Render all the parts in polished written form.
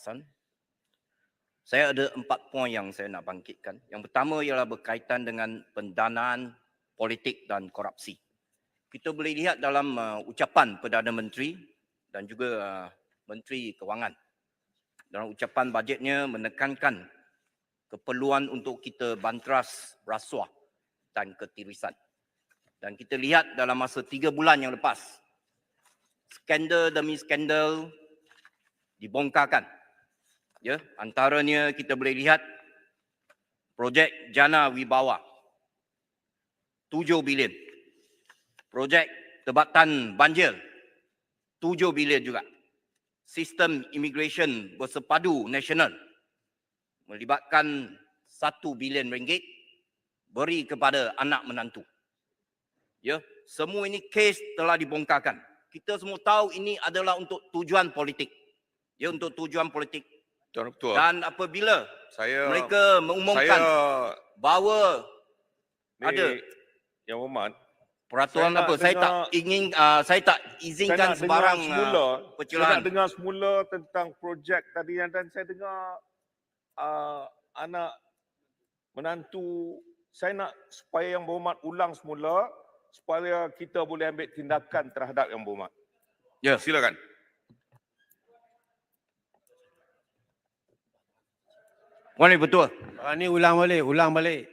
Saya ada 4 poin yang saya nak bangkitkan. Yang pertama ialah berkaitan dengan pendanaan politik dan korupsi. Kita boleh lihat dalam ucapan Perdana Menteri dan juga Menteri Kewangan. Dalam ucapan bajetnya menekankan keperluan untuk kita bantras rasuah dan ketirisan. Dan kita lihat dalam masa 3 bulan yang lepas, skandal demi skandal dibongkarkan. Ya, antaranya kita boleh lihat projek Jana Wibawa 7 bilion. Projek Tebatan Banjir 7 bilion juga. Sistem immigration bersepadu nasional melibatkan 1 bilion ringgit beri kepada anak menantu. Ya, semua ini kes telah dibongkarkan. Kita semua tahu ini adalah untuk tujuan politik. Ya, untuk tujuan politik. Tuan Ketua, Dan apabila mereka mengumumkan bahawa ada Yang Hormat, peraturan apa, saya tak ingin saya tak izinkan sebarang Saya nak percelahan. dengar semula tentang projek tadi dan saya dengar anak menantu. Saya nak supaya Yang Berhormat ulang semula supaya kita boleh ambil tindakan terhadap Yang Berhormat. Ya, Silakan. boleh betul. Ini ulang balik.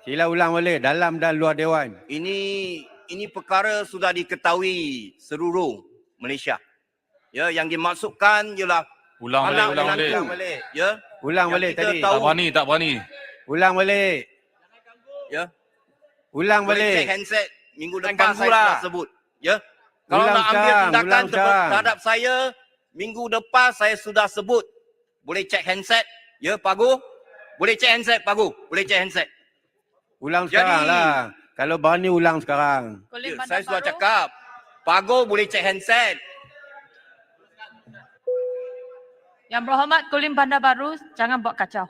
Sila ulang balik dalam dan luar Dewan. Ini perkara sudah diketahui seluruh Malaysia. Ya, yang dimaksudkan ialah Ulang balik. Ya. Ulang balik tadi. Tahu. Tak berani. Ulang balik. Ya. Ulang Boleh balik. cek handset minggu Jangan depan ganggu saya lah. sudah sebut. Ya. Kalau Ulang nak ambil sekarang, tindakan ulang sekarang. terhadap saya, minggu depan saya sudah sebut. Boleh cek handset. Ya, Pagu. Boleh cek handset, Pagu. Boleh cek handset. Ulang Jadi- sekarang lah. Kalau berani ulang sekarang. Ya, saya sudah cakap. Pagu boleh cek handset. Yang Berhormat Kulim Bandar Baru, jangan buat kacau.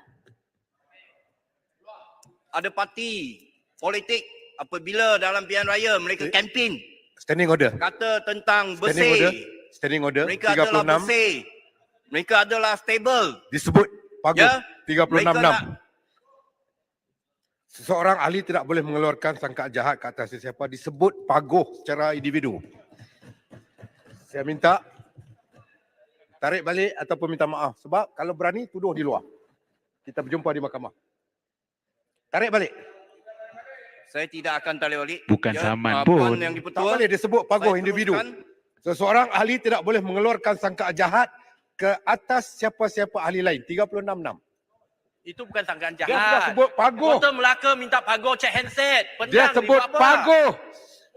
Ada parti politik apabila dalam pilihan raya mereka kempen Standing order. kata tentang Standing order. bersih. Standing order. Mereka adalah 36 bersih. Mereka adalah stable. disebut Paguh. Ya. 36 Mereka 6. Seseorang ahli tidak boleh mengeluarkan sangkaan jahat ke atas sesiapa disebut Paguh secara individu. Saya minta tarik balik ataupun minta maaf sebab kalau berani tuduh di luar. Kita berjumpa di mahkamah. Tarik balik. Saya tidak akan tarik balik. Bukan saman Puan pun. yang Tak dipertua, boleh disebut Paguh saya individu. teruskan. Seseorang ahli tidak boleh mengeluarkan sangkaan jahat ke atas siapa-siapa ahli lain. 36 6. Itu bukan sangkaan Dia sudah jahat. sebut Paguh. Kota Melaka minta Paguh cek handset. Dia Penang sebut buat apa? Paguh.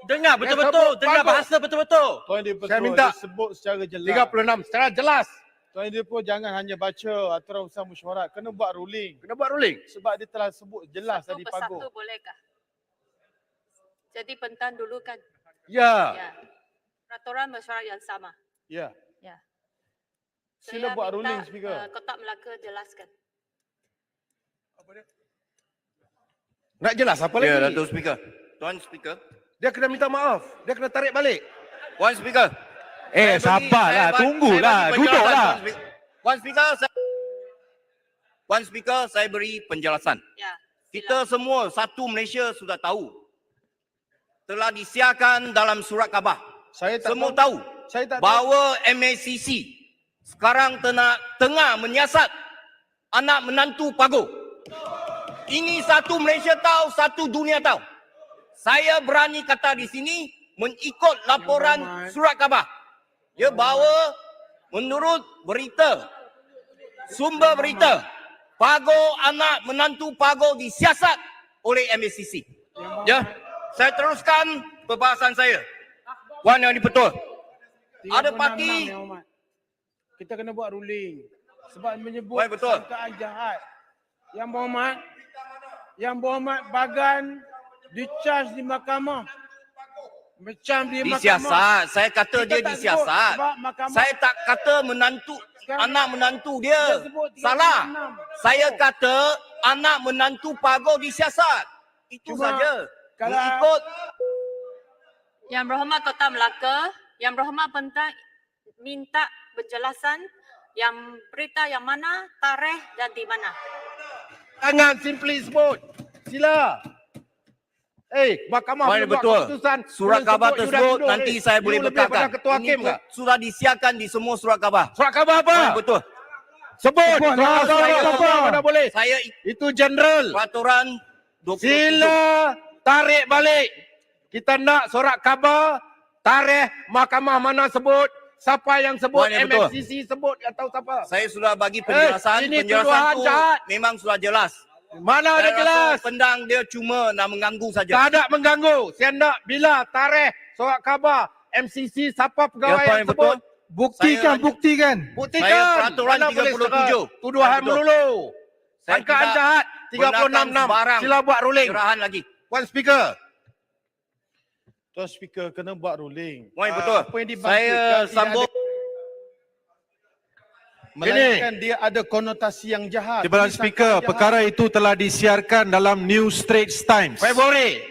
Dengar betul-betul. sebut Dengar Paguh. bahasa betul-betul. Tuan Dipertua, Saya minta disebut secara jelas. 36 secara jelas. Tuan Dipertua jangan hanya baca aturan usaha mesyuarat, kena buat ruling. Kena buat ruling. Sebab dia telah sebut jelas Satu tadi persatu Paguh. bolehkah? Jadi pentan dulu kan? Ya. Ya. Peraturan mesyuarat yang sama. Ya. Ya. Sila buat ruling, Speaker. Kotak Melaka jelaskan. Nak jelas apa lagi? Ya, Datuk Speaker. Tuan Speaker. Dia kena minta maaf. Dia kena tarik balik. Puan Speaker. Sabarlah, tunggulah, duduklah. Puan Speaker, Puan Speaker, saya beri penjelasan. Ya. Kita semua satu Malaysia sudah tahu. Telah disiarkan dalam surat khabar. Saya tak Semua tahu. tahu Saya tak tahu. bahawa MACC sekarang tengah menyiasat anak menantu Paguh. Ini satu Malaysia tahu, satu dunia tahu. Saya berani kata di sini mengikut laporan surat khabar. Ya, bahawa menurut berita, sumber berita, Paguh, anak menantu Paguh disiasat oleh MACC. Ya, saya teruskan perbahasan saya. Puan yang dipertua. Ada 36 parti. Yang Hormat. Kita kena buat ruling. Sebab menyebut Baik, betul. sangkaan jahat. Yang Berhormat Bagan di-charge di mahkamah. Macam di mahkamah. Disiasat. Saya kata Kita dia tak disiasat. sebut sebab mahkamah- Saya tak kata menantu, Sekarang- anak menantu dia. Dia sebut 36. Salah. Saya kata anak menantu Paguh disiasat. Itu Cuma saja. kalau- Mengikut Yang Berhormat Kota Melaka, Yang Berhormat Pentan minta penjelasan Yang berita yang mana, tarikh dan di mana? Jangan simply sebut. Sila. Mahkamah Poin belum buat betul. keputusan. Surat Belum khabar sebut, you dah tersebut tuduh nanti ni. saya You boleh lebih pada bekalkan. ketua hakim Ini ke? sudah disiarkan di semua surat khabar. Surat khabar apa? Poin betul. Sebut. Sebut, Surat khabar saya- apa? Mana boleh. Saya Itu general. peraturan 27. Sila tarik balik. Kita nak surat khabar, tarikh mahkamah mana sebut, siapa yang sebut, Poin yang betul. MFCC sebut atau siapa. Saya sudah bagi penjelasan. ini Penjelasan tuduhan tu jahat. memang sudah jelas. Mana ada Saya jelas? rasa pendang dia cuma nak mengganggu saja. Tak ada mengganggu. Saya nak bila tarikh surat khabar, MCC siapa pegawai Ya, yang Poin sebut. betul. Buktikan, Saya- buktikan. Buktikan. Saya peraturan Mana boleh 37. serah tuduhan Betul. melulu. Saya Sangkaan tidak jahat. 36 benarkan sebarang Sila buat ruling. Curahan lagi. Puan Speaker. Tuan Speaker kena buat ruling. Poin betul. Apa yang dibangkitkan Saya tidak sambung. Melainkan dia ada konotasi yang jahat. Timbalan Ini Speaker, sangkaan perkara itu telah disiarkan dalam New Straits Times. Februari.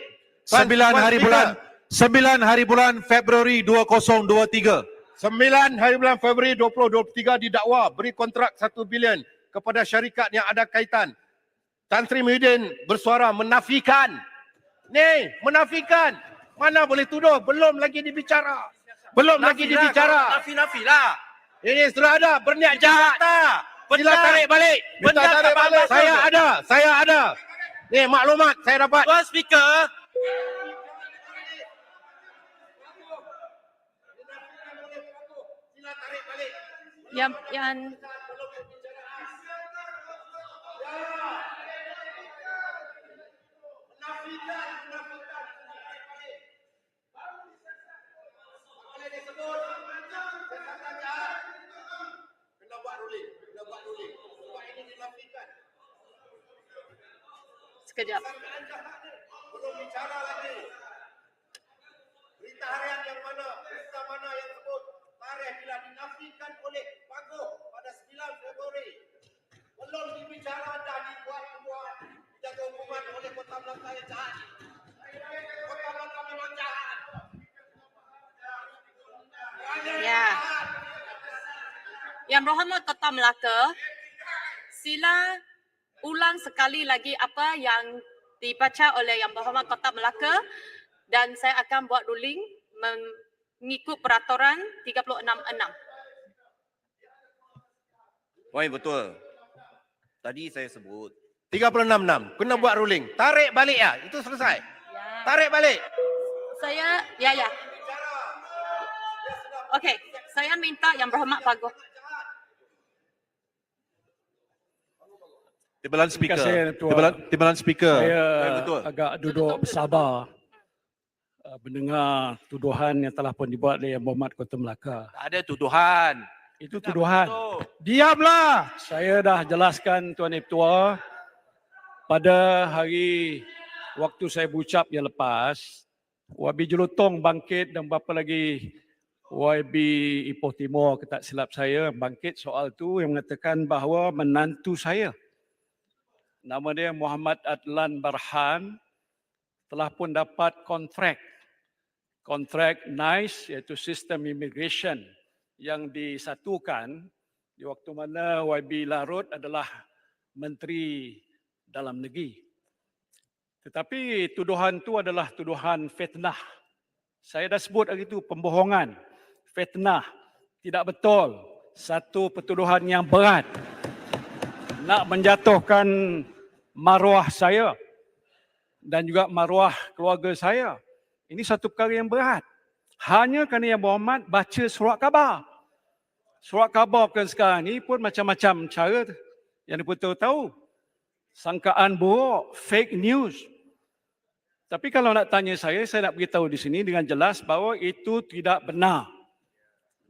9 hari Speaker. bulan 9 hari bulan Februari 2023. 9 hari bulan Februari 2023 didakwa beri kontrak 1 bilion kepada syarikat yang ada kaitan. Tan Sri Muhyiddin bersuara menafikan. Ni, menafikan. Mana boleh tuduh? Belum lagi dibicara. Belum lagi dibicara. Nafi lah. Ini sudah ada berniat jahat. Sila tarik balik. Minta tarik balik. Saya ada. Ni maklumat saya dapat. Tuan Speaker. Yang sekejap. Belum bicara lagi. Berita harian yang mana? Berita mana yang sebut tarikh bila dinafikan oleh Paguh pada 9 Februari. Belum dibicara dah dibuat-buat. Dijatuh hukuman oleh Kota Melaka yang jahat. Kota Melaka memang jahat. Ya. Yang Berhormat Kota Melaka, sila ulang sekali lagi apa yang dibaca oleh Yang Berhormat Kota Melaka dan saya akan buat ruling mengikut peraturan 366. Poin betul. Tadi saya sebut. 366. Kena buat ruling. Tarik balik ya. Itu selesai. Tarik balik. Saya, ya. Okey, saya minta Yang Berhormat Paguh. Timbalan Speaker. Terima kasih, Ketua. Timbalan Speaker. Saya betul. agak duduk bersabar mendengar tuduhan yang telah pun dibuat oleh Yang Berhormat Kota Melaka. Tak ada tuduhan. Itu tuduhan. Diamlah. Saya dah jelaskan Tuan Ketua pada hari waktu saya berucap yang lepas, YB Jelutong bangkit dan berapa lagi YB Ipoh Timur, tak silap saya, bangkit soal tu yang mengatakan bahawa menantu saya, nama dia Muhammad Adlan Barhan, telah pun dapat kontrak NICE iaitu sistem immigration yang disatukan di waktu mana YB Larut adalah Menteri Dalam Negeri. Tetapi tuduhan itu adalah tuduhan fitnah. Saya dah sebut hari itu pembohongan, fitnah, tidak betul. Satu pertuduhan yang berat. Nak menjatuhkan maruah saya dan juga maruah keluarga saya. Ini satu perkara yang berat. Hanya kerana Yang Berhormat baca surat khabar. Surat khabar kan sekarang ni pun macam-macam cara yang diputar tahu. Sangkaan buruk, fake news. Tapi kalau nak tanya saya nak beritahu di sini dengan jelas bahawa itu tidak benar.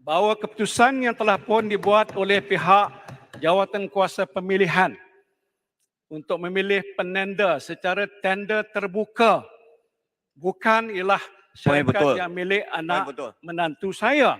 Bahawa keputusan yang telah pun dibuat oleh pihak jawatan kuasa pemilihan untuk memilih penanda secara tender terbuka bukan ialah syarikat yang milik anak menantu saya,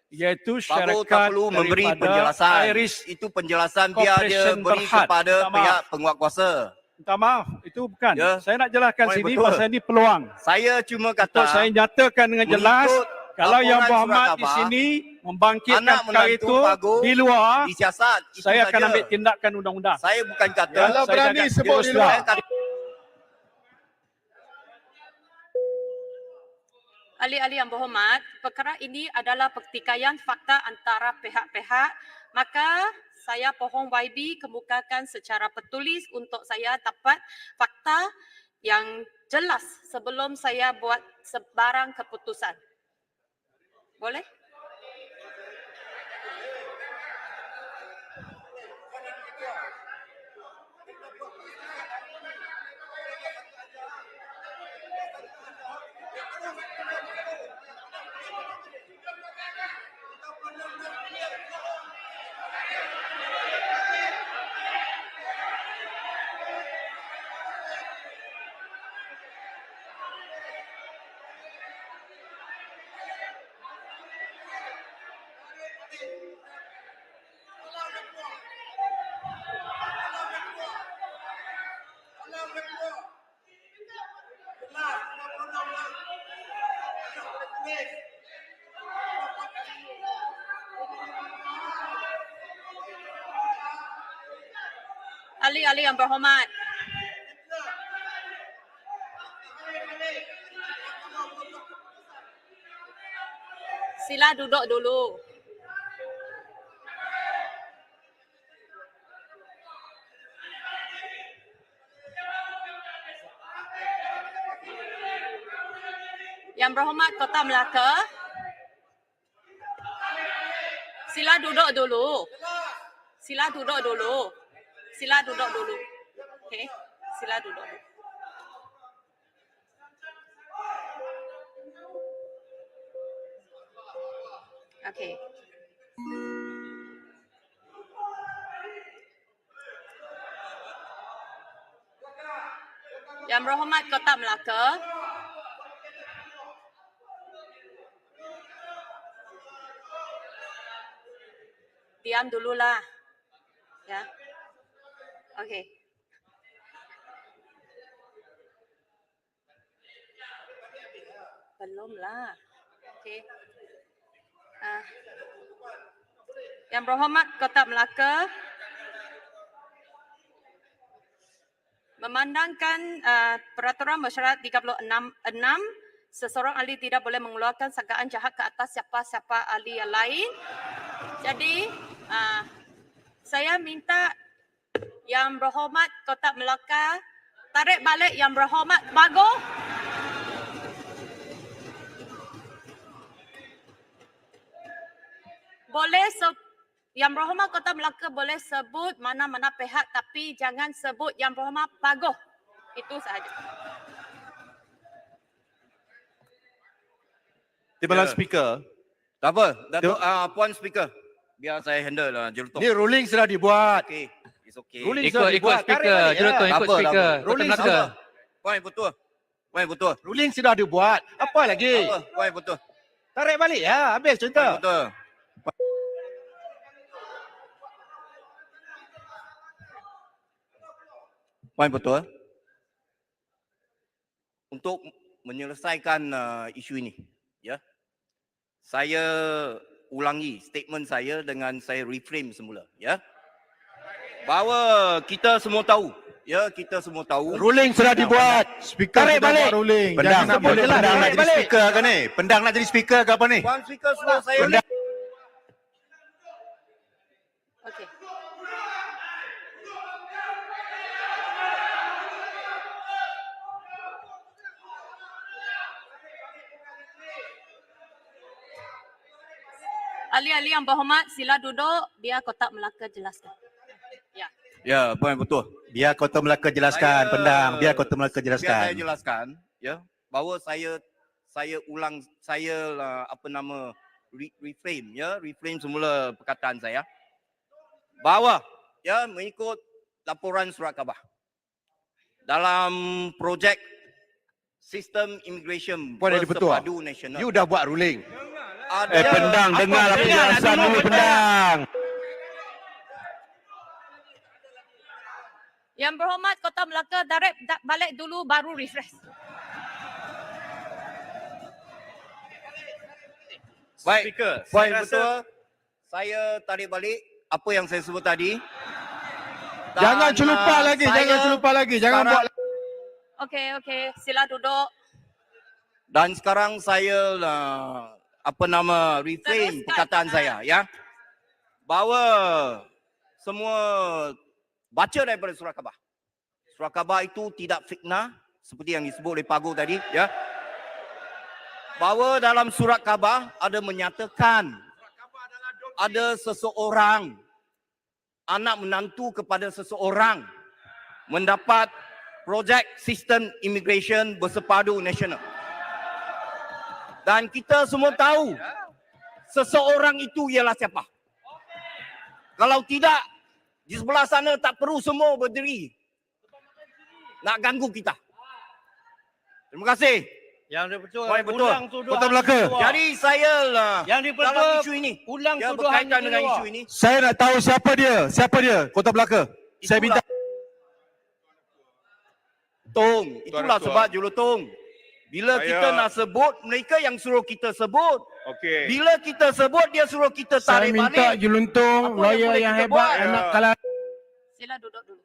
iaitu Paguh tak syarikat perlu memberi daripada penjelasan. Iris Itu penjelasan biar dia Corporation beri Berhad. kepada Minta maaf. pihak penguatkuasa. Minta maaf, itu bukan. Ya. Saya nak jelaskan Poin sini betul. pasal ini peluang. Saya cuma Untuk kata saya nyatakan dengan jelas, mengikut kalau Yang laporan Berhormat surat di khabar, sini membangkitkan Anak perkara menantu itu Pago di luar, disiasat. Itu saya akan saja. ambil tindakan undang-undang. Saya bukan kata. Kalau saya berani jangan sebut terus di luar. Saya kata Ahli-ahli yang berhormat, perkara ini adalah pertikaian fakta antara pihak-pihak. Maka saya pohon YB kemukakan secara tertulis untuk saya dapat fakta yang jelas sebelum saya buat sebarang keputusan. Boleh? Ahli-ahli yang berhormat. Sila duduk dulu. Yang berhormat Kota Melaka. Sila duduk dulu. Sila duduk dulu. Sila duduk dulu. Okey, sila duduk dulu. Okey. Yang berhormat Kota Melaka. Diam dululah. Ya. Okey. Belumlah. Okey. Yang berhormat Kota Melaka, memandangkan Peraturan Mesyuarat 36(6), seseorang ahli tidak boleh mengeluarkan sangkaan jahat ke atas siapa-siapa ahli yang lain. Jadi, saya minta Yang Berhormat Kota Melaka tarik balik Yang Berhormat Pago. Boleh Yang Berhormat Kota Melaka boleh sebut mana-mana pihak tapi jangan sebut Yang Berhormat Pago. Itu sahaja. Timbalan Ya. Speaker, tak apa. Datuk Puan Speaker. Biar saya handle lah Jelutung. ni ruling sudah dibuat. Okey. It's okay. Ruling Ikut sudah ikut dibuat. Tarik speaker, balik, Jelutung ya. ikut Tak apa, speaker. tak apa. Kota Ruling Melaka. Puan betul. Puan betul. Ruling sudah dibuat. Apa lagi? Tak apa. Puan betul. Tarik balik ya. Habis Puan cerita. betul. Puan betul. Untuk menyelesaikan isu ini, ya. Saya ulangi statement saya dengan saya reframe semula, ya. Bahawa kita semua tahu, ya, kita semua tahu. Ruling sudah dibuat. Speaker Tarik sudah balik. buat ruling. Pendang Jangan nak nak boleh pendang nak tarik jadi balik. speaker ke ni? Pendang nak jadi speaker ke apa ni? Puan Speaker suruh saya. Pendang. Okey. Ahli-ahli yang berhormat, sila duduk. Biar Kota Melaka jelaskan. Ya. Ya, Puan betul. Biar Kota Melaka jelaskan. Saya- Pendang. Biar Kota Melaka Biar saya jelaskan. jelaskan, ya, bahawa saya ulang, reframe, ya, reframe semula perkataan saya. Bahawa, ya, mengikut laporan surat khabar dalam projek sistem immigration Puan Edi Petua, bersepadu nasional. You dah buat ruling. Ada Pendang, apa dengarlah benda? penjelasan Dulu dulu, Pendang. Yang berhormat Kota Melaka, tarik balik dulu baru refresh. Baik, Speaker, poin saya rasa betul. Saya tarik balik apa yang saya sebut tadi. Jangan Dan, celupar lagi, saya jangan celupar lagi. Jangan sekarang- buat Okey, okey. Sila duduk. Dan sekarang saya reframe Teruskan. perkataan saya ya. Bahawa semua baca daripada surat khabar. Surat khabar itu tidak fitnah seperti yang disebut oleh Pago tadi ya. Bahawa dalam surat khabar ada menyatakan ada seseorang anak menantu kepada seseorang mendapat projek sistem immigration bersepadu nasional. Dan kita semua tahu seseorang itu ialah siapa. Kalau tidak, di sebelah sana tak perlu semua berdiri nak ganggu kita. Terima kasih. Yang betul. Poin betul. Ulang tuduhan Kota Melaka. di luar. Jadi saya yang dalam diperlukan isu ini, ulang ya, tuduhan berkaitan di dengan luar. isu ini, Saya nak tahu siapa dia. Siapa dia? Kota Melaka. Saya minta itulah Tuan sebab Julutong. Bila Saya- kita nak sebut, mereka yang suruh kita sebut. Okey. Bila kita sebut, dia suruh kita Saya tarik minta balik. Juluntung, Apa yang lawyer boleh yang kita hebat, buat? anak Ya. kalah. Sila duduk dulu.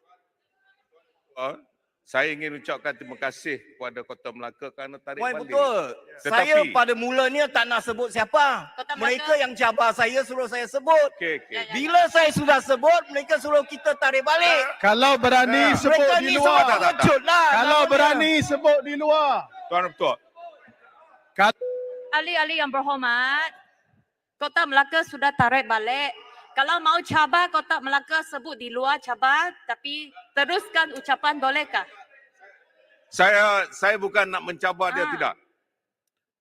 Saya ingin ucapkan terima kasih kepada Kota Melaka kerana tarik Poin balik. betul. Tetapi- Saya pada mulanya tak nak sebut siapa. Kota Melaka. Mereka yang cabar saya suruh saya sebut. Okey, okey. Ya, ya. Bila saya sudah sebut, mereka suruh kita tarik balik. Kalau berani Ya. sebut Mereka di ni semua luar. pengecut lah. Kalau namanya. berani sebut di luar. Tuan Ketua. Ahli-ahli yang berhormat, Kota Melaka sudah tarik balik. Kalau mau cabar Kota Melaka sebut di luar cabar, tapi teruskan ucapan bolehkah? Saya bukan nak mencabar dia, Ah. tidak.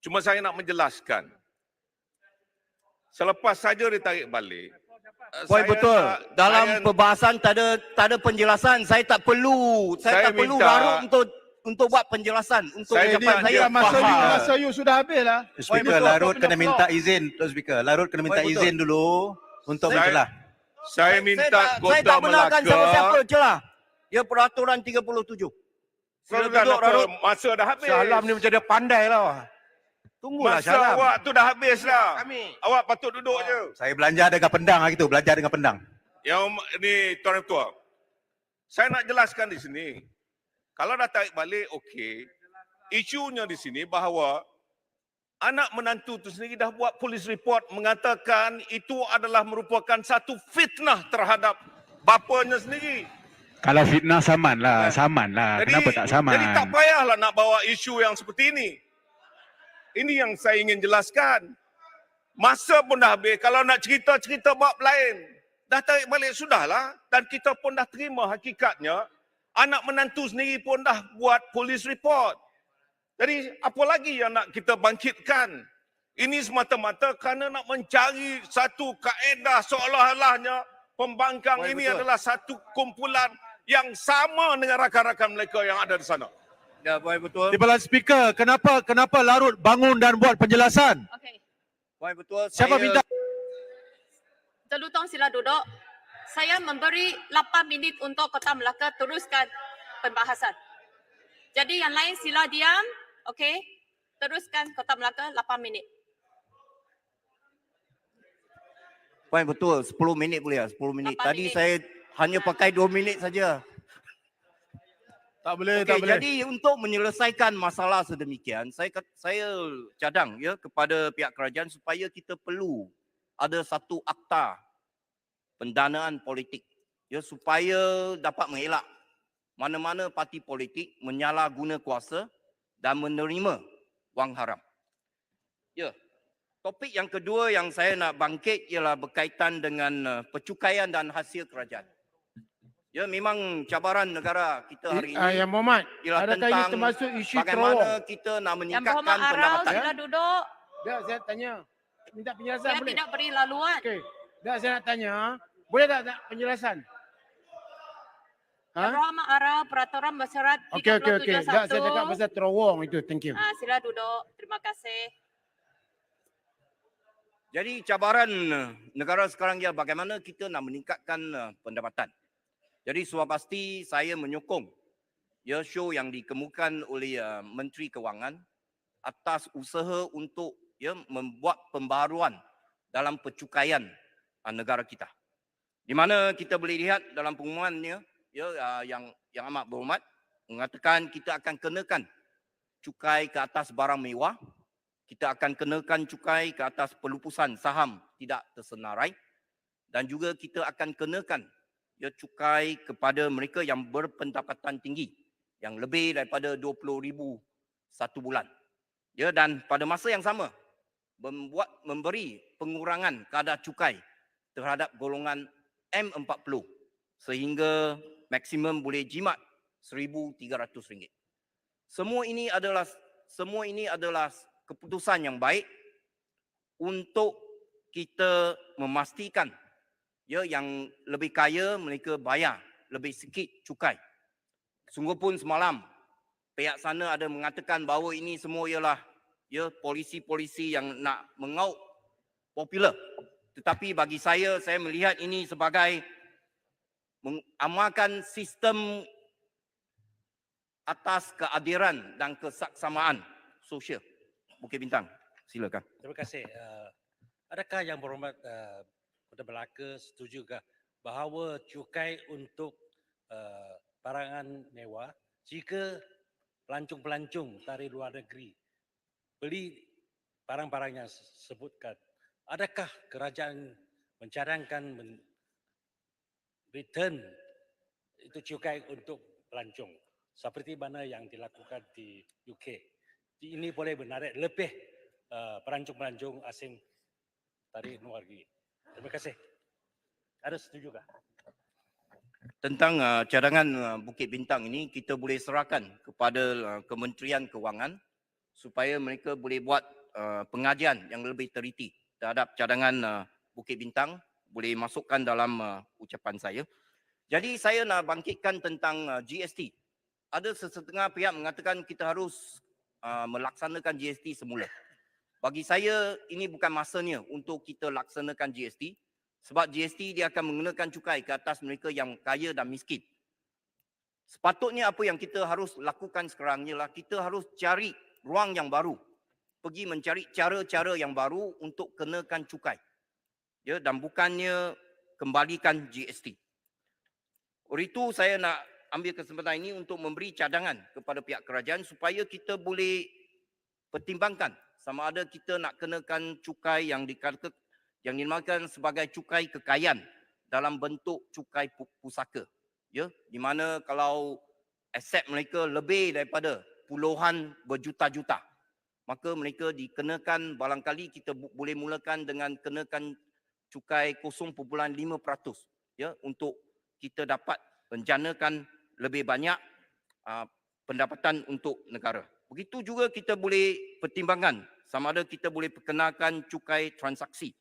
Cuma saya nak menjelaskan. Selepas saja ditarik balik. Poin saya betul. nak- Dalam saya- perbahasan tak ada penjelasan. Saya tak perlu. Saya Saya tak perlu minta- larut untuk buat penjelasan untuk Saya ucapan minta- saya. Masa you sudah habis lah. Speaker betul. Larut kena minta izin. Speaker Larut kena minta Poin betul. izin dulu untuk Saya- mencelah. Saya minta saya Kota tak benarkan Melaka. siapa-siapa celah. Dia peraturan 37. Sila Sudah duduk, apa? Larut. Masa dah habis. Salam ni macam dia pandai lah. Tunggulah Masa Salam. awak tu dah habis dah. Kami. Awak patut duduk je. Saya belajar dengan pedang hari tu. Belajar dengan pedang. Yang ni Tuan Ketua. Saya nak jelaskan di sini. Kalau dah tarik balik, okey. Isunya di sini bahawa anak menantu tu sendiri dah buat polis report mengatakan itu adalah merupakan satu fitnah terhadap bapanya sendiri. Kalau fitnah saman lah. Kenapa tak saman? Jadi tak payahlah nak bawa isu yang seperti ini. Ini yang saya ingin jelaskan. Masa pun dah habis. Kalau nak cerita bab lain. Dah tarik balik sudahlah. Dan kita pun dah terima hakikatnya. Anak menantu sendiri pun dah buat polis report. Jadi apa lagi yang nak kita bangkitkan? Ini semata-mata kerana nak mencari satu kaedah seolah-olahnya pembangkang Baik, ini betul. adalah satu kumpulan yang sama dengan rakan-rakan mereka yang ada di sana. Ya, poin betul. Timbalan Speaker, kenapa Larut bangun dan buat penjelasan? Okey. Poin betul. Siapa Saya- minta? Jelutong sila duduk. Saya memberi 8 minit untuk Kota Melaka teruskan pembahasan. Jadi yang lain sila diam. Okey. Teruskan Kota Melaka 8 minit. Poin betul. 10 minit boleh lah. 10 minit. 8 Tadi minit. saya hanya pakai 2 minit saja. Tak boleh, Okey, jadi untuk menyelesaikan masalah sedemikian, saya cadang ya kepada pihak kerajaan supaya kita perlu ada satu akta pendanaan politik ya supaya dapat mengelak mana-mana parti politik menyalahguna kuasa dan menerima wang haram. Ya. Topik yang kedua yang saya nak bangkit ialah berkaitan dengan percukaian dan hasil kerajaan. Ya, memang cabaran negara kita hari ini Yang Muhammad, ialah adakah ini tentang termasuk isu bagaimana terowong? kita nak Yang meningkatkan berhormat Arau, pendapatan. sila duduk. Dah saya tanya. Minta penjelasan Saya boleh? tidak beri laluan. Okey. Dah saya nak tanya. Boleh tak penjelasan? Yang berhormat Arau, peraturan bersyarat Okey. Dah saya cakap 37.1. pasal terowong itu. Thank you. Sila duduk. Terima kasih. Jadi cabaran negara sekarang ialah bagaimana kita nak meningkatkan pendapatan. Jadi sudah pasti saya menyokong show yang dikemukakan oleh Menteri Kewangan atas usaha untuk ya membuat pembaruan dalam pencukaian negara kita. Di mana kita boleh lihat dalam pengumumannya ya yang amat berhormat mengatakan kita akan kenakan cukai ke atas barang mewah, kita akan kenakan cukai ke atas pelupusan saham tidak tersenarai dan juga kita akan kenakan ya cukai kepada mereka yang berpendapatan tinggi yang lebih daripada 20,000 satu bulan. Ya, dan pada masa yang sama memberi pengurangan kadar cukai terhadap golongan M40 sehingga maksimum boleh jimat RM1,300. Semua ini adalah keputusan yang baik untuk kita memastikan ya yang lebih kaya mereka bayar lebih sikit cukai. Sungguh pun semalam pihak sana ada mengatakan bahawa ini semua ialah ya polisi-polisi yang nak mengaut popular. Tetapi bagi saya melihat ini sebagai mengamalkan sistem atas keadilan dan kesaksamaan sosial. Bukit Bintang, silakan. Terima kasih. Adakah yang berhormat Kota Melaka setuju ke bahawa cukai untuk barangan mewah jika pelancong-pelancong dari luar negeri beli barang-barang yang sebutkan, adakah kerajaan mencadangkan return itu cukai untuk pelancong seperti mana yang dilakukan di UK? Ini boleh menarik lebih pelancong-pelancong asing dari luar negeri. Terima kasih. Ada setuju kah? Tentang cadangan Bukit Bintang ini kita boleh serahkan kepada Kementerian Kewangan supaya mereka boleh buat pengajian yang lebih teliti terhadap cadangan Bukit Bintang, boleh masukkan dalam ucapan saya. Jadi saya nak bangkitkan tentang GST. Ada sesetengah pihak mengatakan kita harus melaksanakan GST semula. Bagi saya ini bukan masanya untuk kita laksanakan GST sebab GST dia akan menggunakan cukai ke atas mereka yang kaya dan miskin. Sepatutnya apa yang kita harus lakukan sekarang ialah kita harus cari ruang yang baru. Pergi mencari cara-cara yang baru untuk kenakan cukai. Ya, dan bukannya kembalikan GST. Oleh itu saya nak ambil kesempatan ini untuk memberi cadangan kepada pihak kerajaan supaya kita boleh pertimbangkan sama ada kita nak kenakan cukai yang dinamakan sebagai cukai kekayaan dalam bentuk cukai pusaka. Ya, di mana kalau aset mereka lebih daripada puluhan berjuta-juta, maka mereka dikenakan barangkali kita boleh mulakan dengan kenakan cukai 0.5% ya untuk kita dapat menjanakan lebih banyak pendapatan untuk negara. Begitu juga kita boleh pertimbangkan sama ada kita boleh perkenalkan cukai transaksi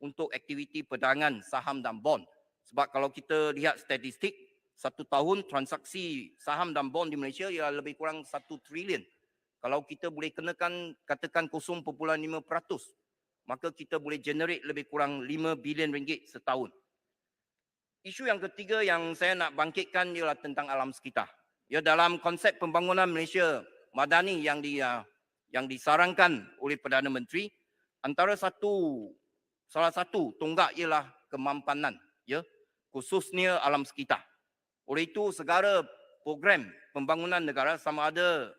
untuk aktiviti perdagangan saham dan bond. Sebab kalau kita lihat statistik, satu tahun transaksi saham dan bond di Malaysia ia lebih kurang 1 trilion. Kalau kita boleh kenakan katakan 0.5%, maka kita boleh generate lebih kurang 5 bilion ringgit setahun. Isu yang ketiga yang saya nak bangkitkan ialah tentang alam sekitar. Ya, dalam konsep pembangunan Malaysia Madani yang disarankan oleh Perdana Menteri, salah satu tonggak ialah kemampanan, ya, khususnya alam sekitar. Oleh itu segala program pembangunan negara sama ada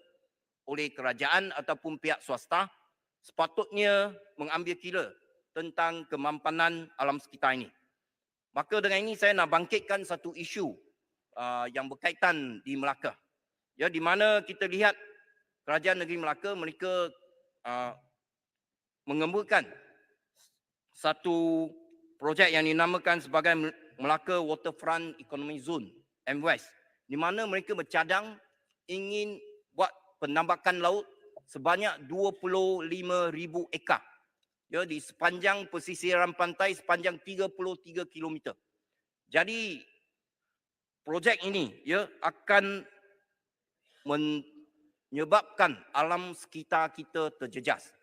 oleh kerajaan ataupun pihak swasta sepatutnya mengambil kira tentang kemampanan alam sekitar ini. Maka dengan ini saya nak bangkitkan satu isu yang berkaitan di Melaka. Ya, di mana kita lihat Kerajaan Negeri Melaka mereka mengembukan satu projek yang dinamakan sebagai Melaka Waterfront Economic Zone, MWES, di mana mereka bercadang ingin buat penambakan laut sebanyak 25,000 ekar ya di sepanjang pesisiran pantai sepanjang 33 km. Jadi projek ini ya akan menyebabkan alam sekitar kita terjejas.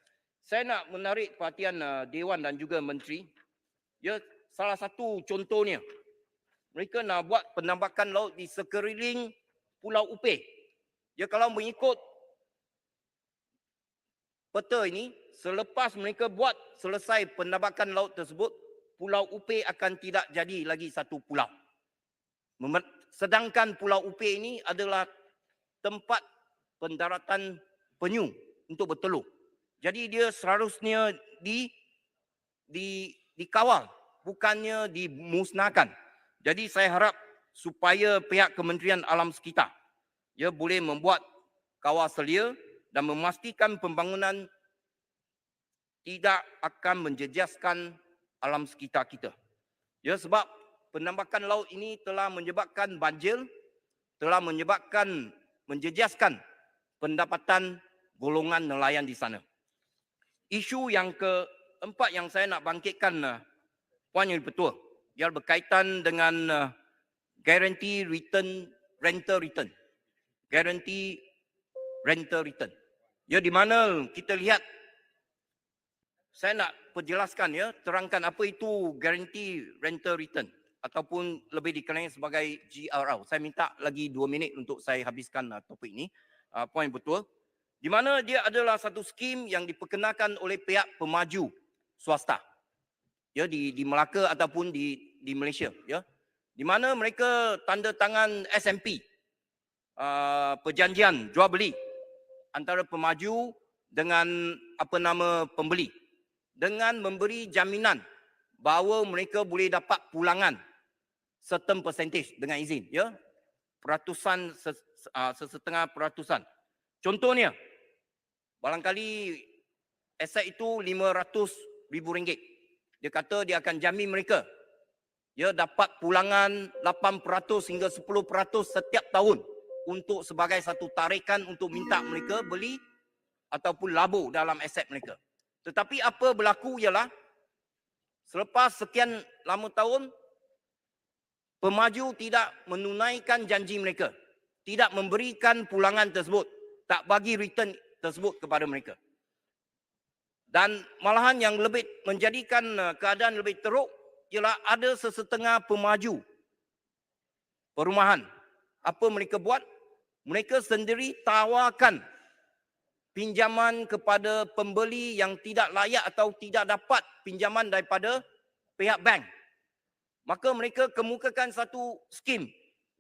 Saya nak menarik perhatian Dewan dan juga Menteri. Ya, salah satu contohnya, mereka nak buat penambakan laut di sekeliling Pulau Upeh. Ya, kalau mengikut peta ini, selepas mereka buat selesai penambakan laut tersebut, Pulau Upik akan tidak jadi lagi satu pulau. Sedangkan Pulau Upik ini adalah tempat pendaratan penyu untuk bertelur. Jadi dia seharusnya dikawal, bukannya dimusnahkan. Jadi saya harap supaya pihak Kementerian Alam Sekitar boleh membuat kawal selia dan memastikan pembangunan tidak akan menjejaskan alam sekitar kita. Sebab penambakan laut ini telah menyebabkan banjir, telah menyebabkan menjejaskan pendapatan golongan nelayan di sana. Isu yang keempat yang saya nak bangkitkan, poin yang betul, ia berkaitan dengan guarantee rental return. Guarantee rental return. Di mana kita lihat, saya nak perjelaskan terangkan apa itu guarantee rental return ataupun lebih dikenali sebagai GRR. Saya minta lagi 2 minit untuk saya habiskan topik ini. Poin betul. Di mana dia adalah satu skim yang diperkenalkan oleh pihak pemaju swasta. Di Melaka ataupun di Malaysia. Di mana mereka tanda tangan SMP. Perjanjian jual beli antara pemaju dengan pembeli, dengan memberi jaminan bahawa mereka boleh dapat pulangan certain percentage dengan izin, peratusan sesetengah peratusan. Contohnya, barangkali aset itu RM500,000. Dia kata dia akan jamin mereka dapat pulangan 8% hingga 10% setiap tahun untuk sebagai satu tarikan untuk minta mereka beli ataupun labur dalam aset mereka. Tetapi apa berlaku ialah selepas sekian lama tahun, pemaju tidak menunaikan janji mereka, tidak memberikan pulangan tersebut, tak bagi return tersebut kepada mereka. Dan malahan yang lebih menjadikan keadaan lebih teruk ialah ada sesetengah pemaju perumahan. Apa mereka buat? Mereka sendiri tawarkan pinjaman kepada pembeli yang tidak layak atau tidak dapat pinjaman daripada pihak bank. Maka mereka kemukakan satu skim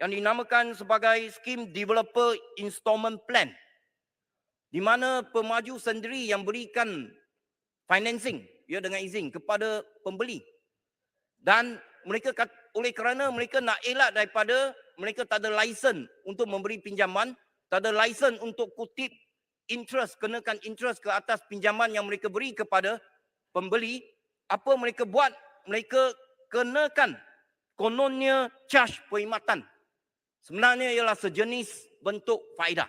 yang dinamakan sebagai skim developer installment plan, di mana pemaju sendiri yang berikan financing dengan izin kepada pembeli. Dan mereka oleh kerana mereka nak elak daripada mereka tak ada lesen untuk memberi pinjaman, tak ada lesen untuk kutip interest, kenakan interest ke atas pinjaman yang mereka beri kepada pembeli. Apa mereka buat? Mereka kenakan kononnya charge perkhidmatan. Sebenarnya ialah sejenis bentuk faedah.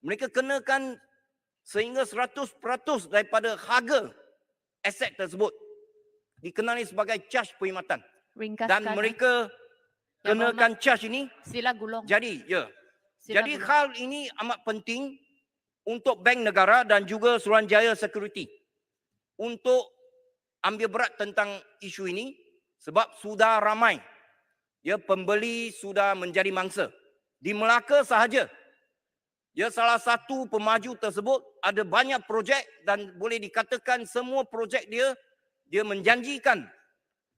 Mereka kenakan sehingga 100% daripada harga aset tersebut dikenali sebagai charge perkhidmatan. Dan mereka kenakan charge ini. Sila gulung. Jadi, Sila jadi gulung. hal ini amat penting untuk bank negara dan juga Suruhanjaya Security untuk ambil berat tentang isu ini, sebab sudah ramai pembeli sudah menjadi mangsa. Di Melaka sahaja, salah satu pemaju tersebut ada banyak projek dan boleh dikatakan semua projek dia menjanjikan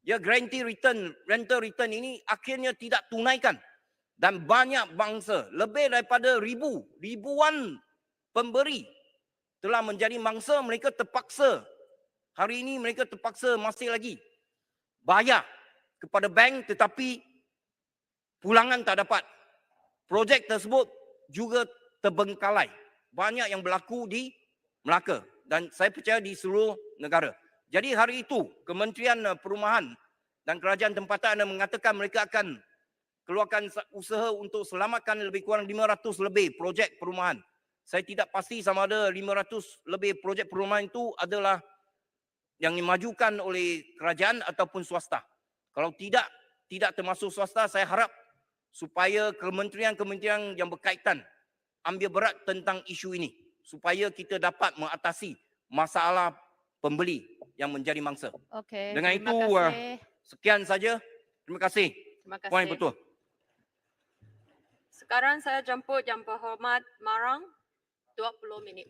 guarantee return, rental return ini akhirnya tidak tunaikan. Dan banyak bangsa, lebih daripada ribuan pemberi telah menjadi mangsa. Mereka terpaksa, hari ini mereka terpaksa masih lagi bayar kepada bank tetapi pulangan tak dapat. Projek tersebut juga terbengkalai. Banyak yang berlaku di Melaka dan saya percaya di seluruh negara. Jadi hari itu Kementerian Perumahan dan Kerajaan Tempatan mengatakan mereka akan keluarkan usaha untuk selamatkan lebih kurang 500 lebih projek perumahan. Saya tidak pasti sama ada 500 lebih projek perumahan itu adalah yang dimajukan oleh kerajaan ataupun swasta. Kalau tidak termasuk swasta, saya harap supaya kementerian-kementerian yang berkaitan ambil berat tentang isu ini supaya kita dapat mengatasi masalah pembeli yang menjadi mangsa. Okey. Dengan terima itu kasih. sekian saja. Terima kasih. Terima kasih. Poin betul. Sekarang saya jemput Yang Berhormat Marang 20 minit.